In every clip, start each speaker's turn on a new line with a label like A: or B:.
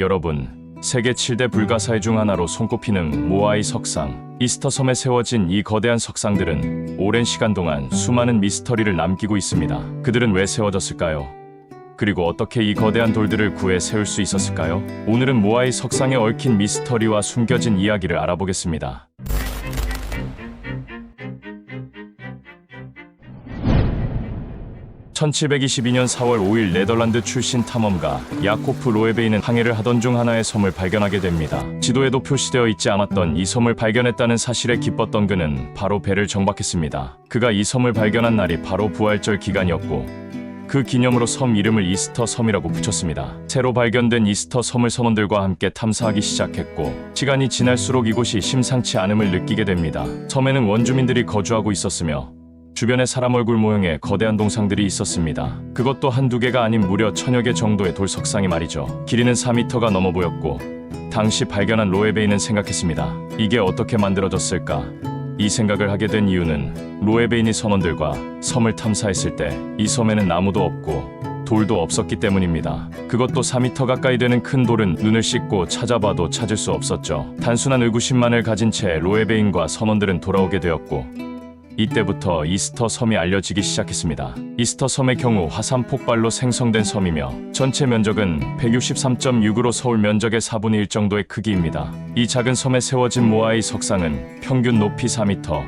A: 여러분, 세계 7대 불가사의 중 하나로 손꼽히는 모아이 석상. 이스터 섬에 세워진 이 거대한 석상들은 오랜 시간 동안 수많은 미스터리를 남기고 있습니다. 그들은 왜 세워졌을까요? 그리고 어떻게 이 거대한 돌들을 구해 세울 수 있었을까요? 오늘은 모아이 석상에 얽힌 미스터리와 숨겨진 이야기를 알아보겠습니다. 1722년 4월 5일 네덜란드 출신 탐험가 야코프 로에베이는 항해를 하던 중 하나의 섬을 발견하게 됩니다. 지도에도 표시되어 있지 않았던 이 섬을 발견했다는 사실에 기뻤던 그는 바로 배를 정박했습니다. 그가 이 섬을 발견한 날이 바로 부활절 기간이었고 그 기념으로 섬 이름을 이스터 섬이라고 붙였습니다. 새로 발견된 이스터 섬을 선원들과 함께 탐사하기 시작했고 시간이 지날수록 이곳이 심상치 않음을 느끼게 됩니다. 섬에는 원주민들이 거주하고 있었으며 주변에 사람 얼굴 모형의 거대한 동상들이 있었습니다. 그것도 한두 개가 아닌 무려 1000여 개 정도의 돌 석상이 말이죠. 길이는 4m가 넘어 보였고 당시 발견한 로에베이는 생각했습니다. 이게 어떻게 만들어졌을까? 이 생각을 하게 된 이유는 로에베인이 선원들과 섬을 탐사했을 때 이 섬에는 나무도 없고 돌도 없었기 때문입니다. 그것도 4m 가까이 되는 큰 돌은 눈을 씻고 찾아봐도 찾을 수 없었죠. 단순한 의구심만을 가진 채 로에베인과 선원들은 돌아오게 되었고 이때부터 이스터 섬이 알려지기 시작했습니다. 이스터 섬의 경우 화산 폭발로 생성된 섬이며 전체 면적은 163.6으로 서울 면적의 4분의 1 정도의 크기입니다. 이 작은 섬에 세워진 모아이 석상은 평균 높이 4m,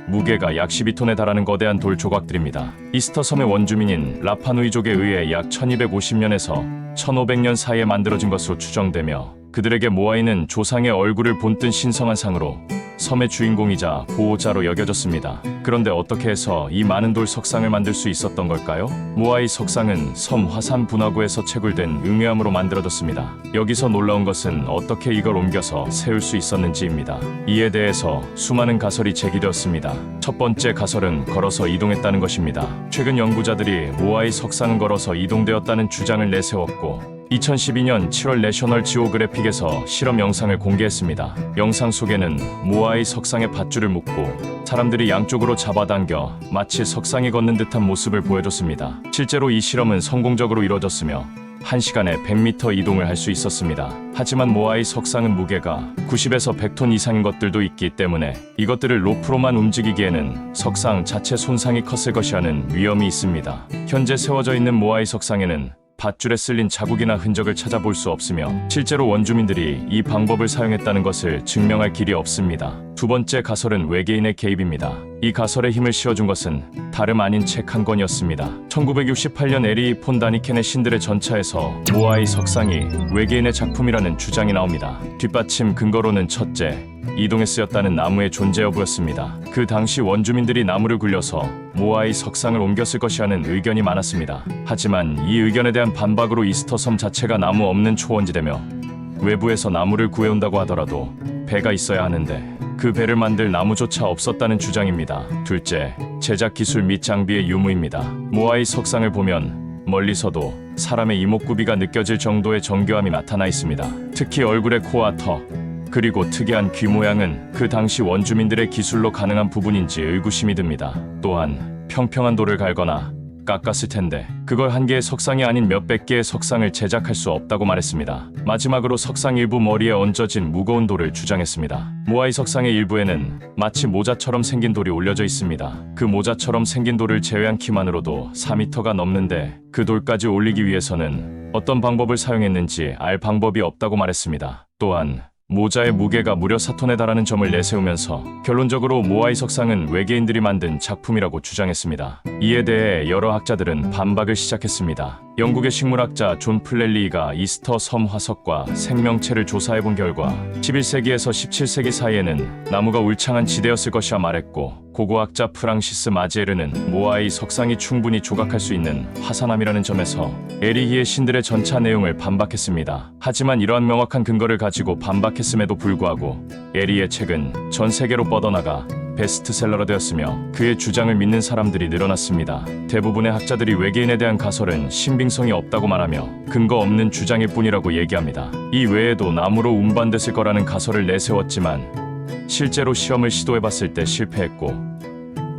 A: 무게가 약 12톤에 달하는 거대한 돌 조각들입니다. 이스터 섬의 원주민인 라파누이족에 의해 약 1250년에서 1500년 사이에 만들어진 것으로 추정되며 그들에게 모아이는 조상의 얼굴을 본뜬 신성한 상으로 섬의 주인공이자 보호자로 여겨졌습니다. 그런데 어떻게 해서 이 많은 돌 석상을 만들 수 있었던 걸까요? 모아이 석상은 섬 화산 분화구에서 채굴된 응외암으로 만들어졌습니다. 여기서 놀라운 것은 어떻게 이걸 옮겨서 세울 수 있었는지입니다. 이에 대해서 수많은 가설이 제기되었습니다. 첫 번째 가설은 걸어서 이동했다는 것입니다. 최근 연구자들이 모아이 석상은 걸어서 이동되었다는 주장을 내세웠고 2012년 7월 내셔널 지오그래픽에서 실험 영상을 공개했습니다. 영상 속에는 모아이 석상에 밧줄을 묶고 사람들이 양쪽으로 잡아당겨 마치 석상에 걷는 듯한 모습을 보여줬습니다. 실제로 이 실험은 성공적으로 이뤄졌으며 1시간에 100m 이동을 할 수 있었습니다. 하지만 모아이 석상은 무게가 90에서 100톤 이상인 것들도 있기 때문에 이것들을 로프로만 움직이기에는 석상 자체 손상이 컸을 것이라는 위험이 있습니다. 현재 세워져 있는 모아이 석상에는 밧줄에 쓸린 자국이나 흔적을 찾아볼 수 없으며 실제로 원주민들이 이 방법을 사용했다는 것을 증명할 길이 없습니다. 두 번째 가설은 외계인의 개입입니다. 이 가설에 힘을 실어준 것은 다름 아닌 책 한 권이었습니다. 1968년 에리 폰 다니켄의 신들의 전차에서 모아이 석상이 외계인의 작품이라는 주장이 나옵니다. 뒷받침 근거로는 첫째, 이동에 쓰였다는 나무의 존재 여부였습니다. 그 당시 원주민들이 나무를 굴려서 모아이 석상을 옮겼을 것이라는 의견이 많았습니다. 하지만 이 의견에 대한 반박으로 이스터 섬 자체가 나무 없는 초원지대며 외부에서 나무를 구해온다고 하더라도 배가 있어야 하는데 그 배를 만들 나무조차 없었다는 주장입니다. 둘째, 제작 기술 및 장비의 유무입니다. 모아이 석상을 보면 멀리서도 사람의 이목구비가 느껴질 정도의 정교함이 나타나 있습니다. 특히 얼굴의 코와 턱, 그리고 특이한 귀 모양은 그 당시 원주민들의 기술로 가능한 부분인지 의구심이 듭니다. 또한 평평한 돌을 갈거나 깎았을 텐데 그걸 한 개의 석상이 아닌 몇백 개의 석상을 제작할 수 없다고 말했습니다. 마지막으로 석상 일부 머리에 얹어진 무거운 돌을 주장했습니다. 모아이 석상의 일부에는 마치 모자처럼 생긴 돌이 올려져 있습니다. 그 모자처럼 생긴 돌을 제외한 키만으로도 4m가 넘는데 그 돌까지 올리기 위해서는 어떤 방법을 사용했는지 알 방법이 없다고 말했습니다. 또한 모자의 무게가 무려 4톤에 달하는 점을 내세우면서 결론적으로 모아이 석상은 외계인들이 만든 작품이라고 주장했습니다. 이에 대해 여러 학자들은 반박을 시작했습니다. 영국의 식물학자 존 플렐리가 이스터 섬 화석과 생명체를 조사해본 결과 11세기에서 17세기 사이에는 나무가 울창한 지대였을 것이라 말했고 고고학자 프랑시스 마지에르는 모아이 석상이 충분히 조각할 수 있는 화산암이라는 점에서 에리히의 신들의 전차 내용을 반박했습니다. 하지만 이러한 명확한 근거를 가지고 반박했음에도 불구하고 에리의 책은 전 세계로 뻗어나가 베스트셀러가 되었으며 그의 주장을 믿는 사람들이 늘어났습니다. 대부분의 학자들이 외계인에 대한 가설은 신빙성이 없다고 말하며 근거 없는 주장일 뿐이라고 얘기합니다. 이 외에도 나무로 운반됐을 거라는 가설을 내세웠지만 실제로 시험을 시도해봤을 때 실패했고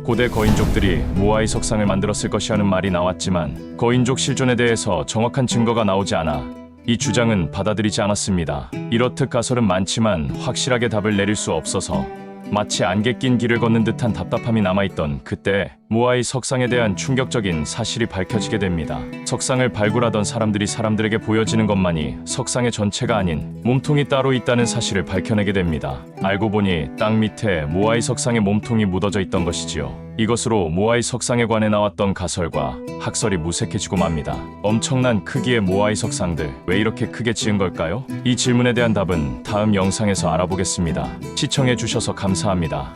A: 고대 거인족들이 모아이 석상을 만들었을 것이라는 말이 나왔지만 거인족 실존에 대해서 정확한 증거가 나오지 않아 이 주장은 받아들이지 않았습니다. 이렇듯 가설은 많지만 확실하게 답을 내릴 수 없어서 마치 안개 낀 길을 걷는 듯한 답답함이 남아있던 그때 모아이 석상에 대한 충격적인 사실이 밝혀지게 됩니다. 석상을 발굴하던 사람들에게 보여지는 것만이 석상의 전체가 아닌 몸통이 따로 있다는 사실을 밝혀내게 됩니다. 알고 보니 땅 밑에 모아이 석상의 몸통이 묻어져 있던 것이지요. 이것으로 모아이 석상에 관해 나왔던 가설과 학설이 무색해지고 맙니다. 엄청난 크기의 모아이 석상들, 왜 이렇게 크게 지은 걸까요? 이 질문에 대한 답은 다음 영상에서 알아보겠습니다. 시청해주셔서 감사합니다.